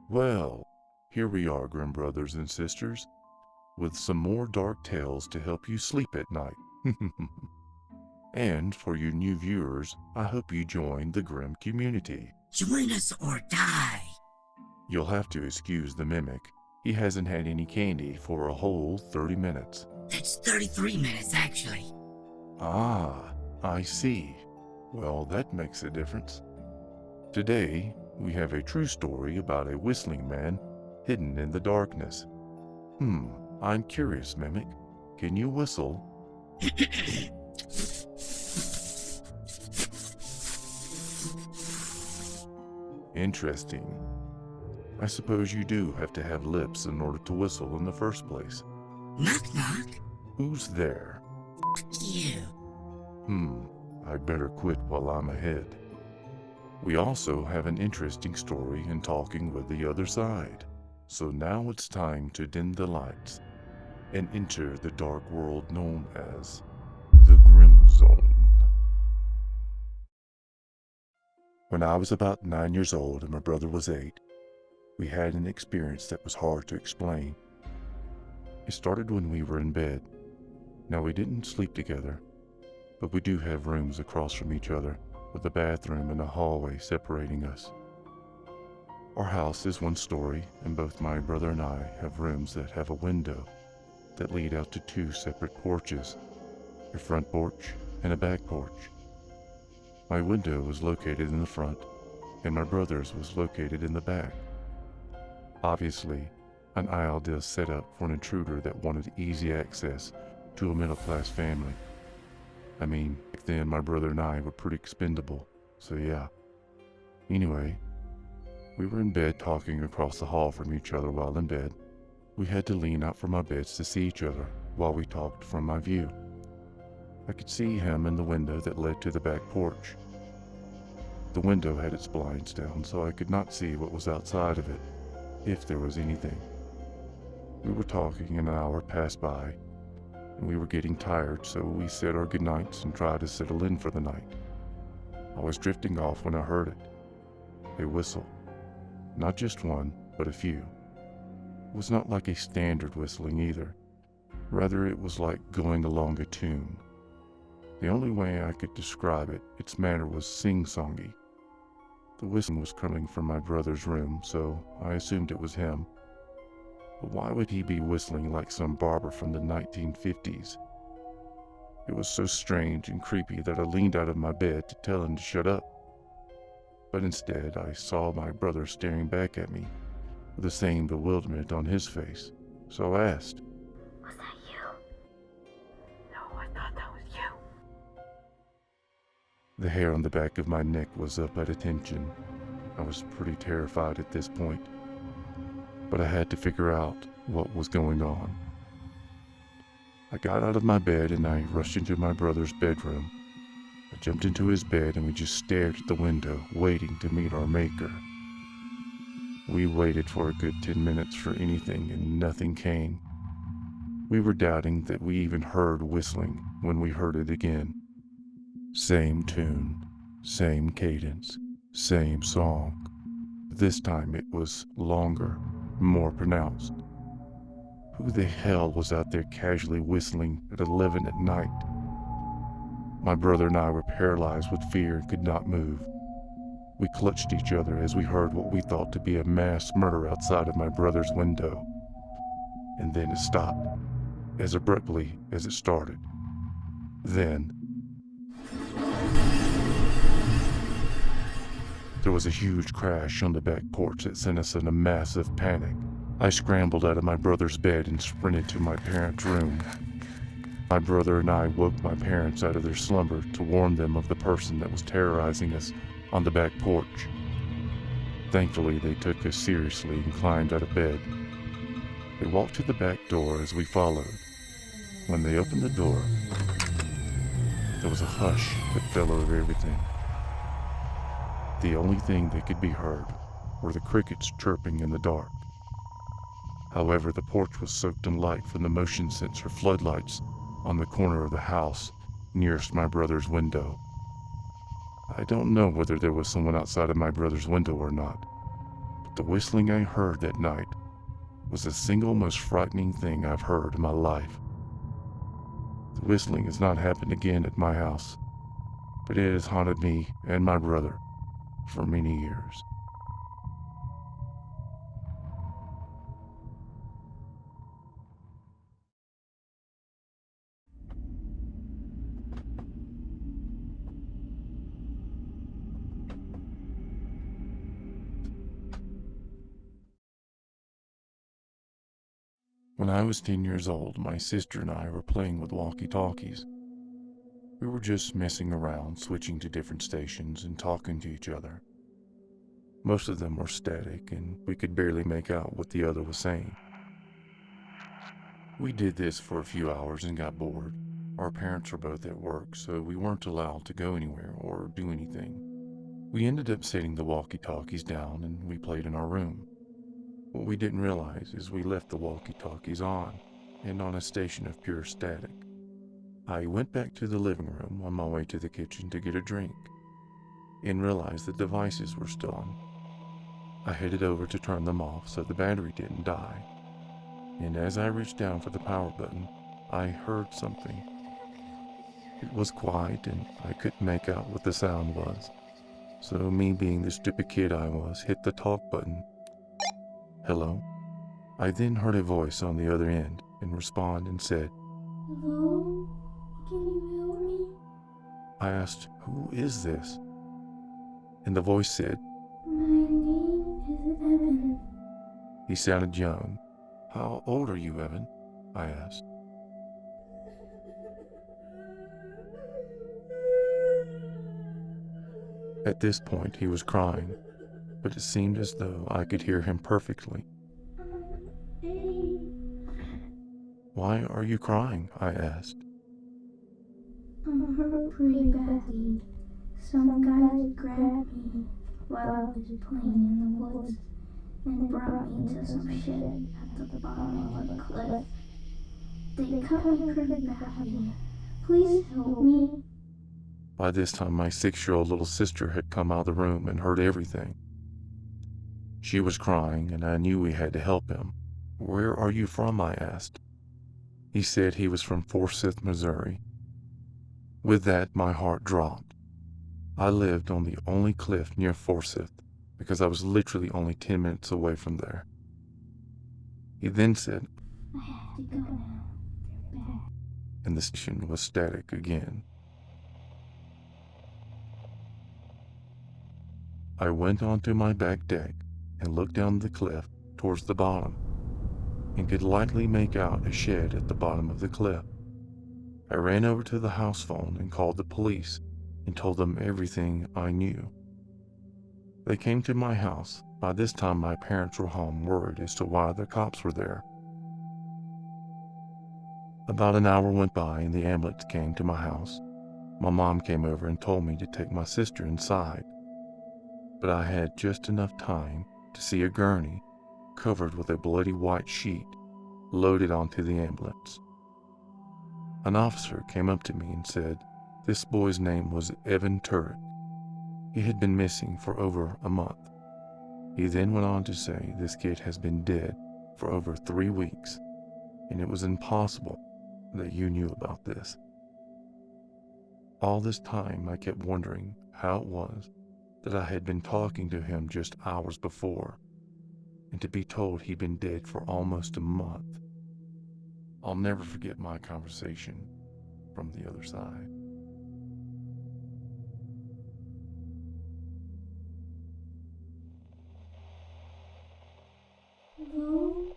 Well, here we are, grim brothers and sisters, with some more dark tales to help you sleep at night. And for you new viewers, I hope you join the grim community. Join us or die. You'll have to excuse the mimic. He hasn't had any candy for a whole 30 minutes. That's 33 minutes, actually. Ah, I see. Well, that makes a difference. Today, we have a true story about a whistling man hidden in the darkness. I'm curious, Mimic. Can you whistle? Interesting. I suppose you do have to have lips in order to whistle in the first place. Knock knock. Who's there? F you. I'd better quit while I'm ahead. We also have an interesting story in talking with the other side. So now it's time to dim the lights and enter the dark world known as the Grim Zone. When I was about 9 years old and my brother was 8, we had an experience that was hard to explain. It started when we were in bed. Now, we didn't sleep together, but we do have rooms across from each other, with a bathroom and a hallway separating us. Our house is 1 story, and both my brother and I have rooms that have a window that lead out to 2 separate porches, a front porch and a back porch. My window was located in the front, and my brother's was located in the back. Obviously, an ideal setup for an intruder that wanted easy access to a middle-class family. I mean, back then my brother and I were pretty expendable, so yeah. Anyway, we were in bed talking across the hall from each other while in bed. We had to lean out from our beds to see each other while we talked from my view. I could see him in the window that led to the back porch. The window had its blinds down, so I could not see what was outside of it, if there was anything. We were talking and an hour passed by, and we were getting tired, so we said our goodnights and tried to settle in for the night. I was drifting off when I heard it. A whistle. Not just one, but a few. It was not like a standard whistling either. Rather, it was like going along a tune. The only way I could describe it, its manner was sing-songy. The whistling was coming from my brother's room, so I assumed it was him. But why would he be whistling like some barber from the 1950s? It was so strange and creepy that I leaned out of my bed to tell him to shut up. But instead, I saw my brother staring back at me with the same bewilderment on his face. So I asked, "Was that you?" "No, I thought that was you." The hair on the back of my neck was up at attention. I was pretty terrified at this point, but I had to figure out what was going on. I got out of my bed and I rushed into my brother's bedroom. I jumped into his bed and we just stared at the window, waiting to meet our maker. We waited for a good 10 minutes for anything and nothing came. We were doubting that we even heard whistling when we heard it again. Same tune, same cadence, same song. This time it was longer, more pronounced. Who the hell was out there casually whistling at 11 at night? My brother and I were paralyzed with fear and could not move. We clutched each other as we heard what we thought to be a mass murder outside of my brother's window. And then it stopped, as abruptly as it started. Then, there was a huge crash on the back porch that sent us in a massive panic. I scrambled out of my brother's bed and sprinted to my parents' room. My brother and I woke my parents out of their slumber to warn them of the person that was terrorizing us on the back porch. Thankfully, they took us seriously and climbed out of bed. They walked to the back door as we followed. When they opened the door, there was a hush that fell over everything. The only thing that could be heard were the crickets chirping in the dark. However, the porch was soaked in light from the motion sensor floodlights on the corner of the house nearest my brother's window. I don't know whether there was someone outside of my brother's window or not, but the whistling I heard that night was the single most frightening thing I've heard in my life. The whistling has not happened again at my house, but it has haunted me and my brother for many years. When I was 10 years old, my sister and I were playing with walkie-talkies. We were just messing around, switching to different stations and talking to each other. Most of them were static, and we could barely make out what the other was saying. We did this for a few hours and got bored. Our parents were both at work, so we weren't allowed to go anywhere or do anything. We ended up setting the walkie-talkies down and we played in our room. What we didn't realize is we left the walkie-talkies on and on a station of pure static. I went back to the living room on my way to the kitchen to get a drink and realized the devices were still on. I headed over to turn them off so the battery didn't die. And as I reached down for the power button, I heard something. It was quiet and I couldn't make out what the sound was. So me being the stupid kid I was, hit the talk button. Hello? I then heard a voice on the other end and respond and said, Hello? Can you help me? I asked, who is this? And the voice said, My name is Evan. he sounded young. How old are you, Evan? I asked. At this point, he was crying, but it seemed as though I could hear him perfectly. Hey. Why are you crying? I asked. I'm hurt pretty badly. Some guys grabbed me while I was playing in the woods and brought me to some shed at the bottom of a cliff. They cut me pretty badly. Please help me. By this time, my 6-year-old little sister had come out of the room and heard everything. She was crying, and I knew we had to help him. Where are you from? I asked. He said he was from Forsyth, Missouri. With that, my heart dropped. I lived on the only cliff near Forsyth because I was literally only 10 minutes away from there. He then said, I have to go now. They're back. and the station was static again. I went onto my back deck and looked down the cliff towards the bottom and could lightly make out a shed at the bottom of the cliff. I ran over to the house phone and called the police and told them everything I knew. They came to my house. By this time, my parents were home, worried as to why the cops were there. About an hour went by and the ambulance came to my house. My mom came over and told me to take my sister inside, but I had just enough time to see a gurney covered with a bloody white sheet loaded onto the ambulance. An officer came up to me and said this boy's name was Evan Turret. He had been missing for over a month. He then went on to say this kid has been dead for over 3 weeks, and it was impossible that you knew about this. All this time, I kept wondering how it was that I had been talking to him just hours before, and to be told he'd been dead for almost a month. I'll never forget my conversation from the other side. Hello?